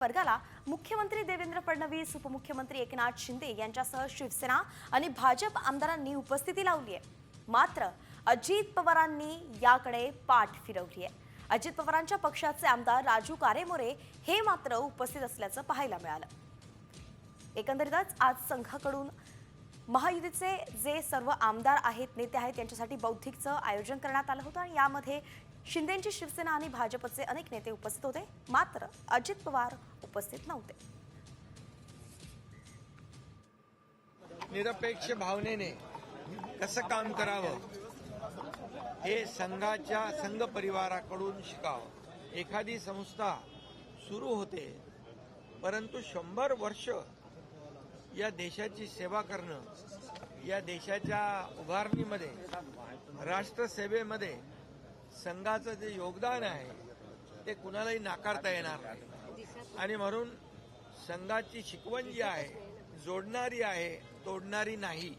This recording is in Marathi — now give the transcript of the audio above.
वर्गाला मुख्यमंत्री देवेंद्र फडणवीस, उपमुख्यमंत्री एकनाथ शिंदे यांच्यासह शिवसेना आणि भाजप आमदारांनी उपस्थिती लावली आहे। मात्र अजित पवारांनी याकडे पाठ फिरवली आहे। अजित पवारांच्या पक्षाचे आमदार राजू कारेमोरे हे मात्र उपस्थित असल्याचं पाहायला मिळालं। एकंदरीतच आज संघाकडून महायुतीचे जे सर्व आमदार आहेत, नेते आहेत, त्यांच्यासाठी बौद्धिकचं आयोजन करण्यात आलं होतं आणि यामध्ये शिंदेची शिवसेना आणि भाजपचे अनेक नेते उपस्थित होते। मात्र अजित पवार उपस्थित नव्हते। निरपेक्ष भावनेने कसं काम करावं हे संघ परिवाराकडून शिकावं। एखादी संस्था सुरू होते, परंतु 100 वर्ष या देशाची सेवा करणं, या देशाच्या उभारणीमध्ये, राष्ट्रसेवेमध्ये संघाचं जे योगदान आहे ते कुणालाही नाकारता येणार नाही। आणि म्हणून संघाची शिकवण जी आहे, जोडणारी आहे, तोडणारी नाही।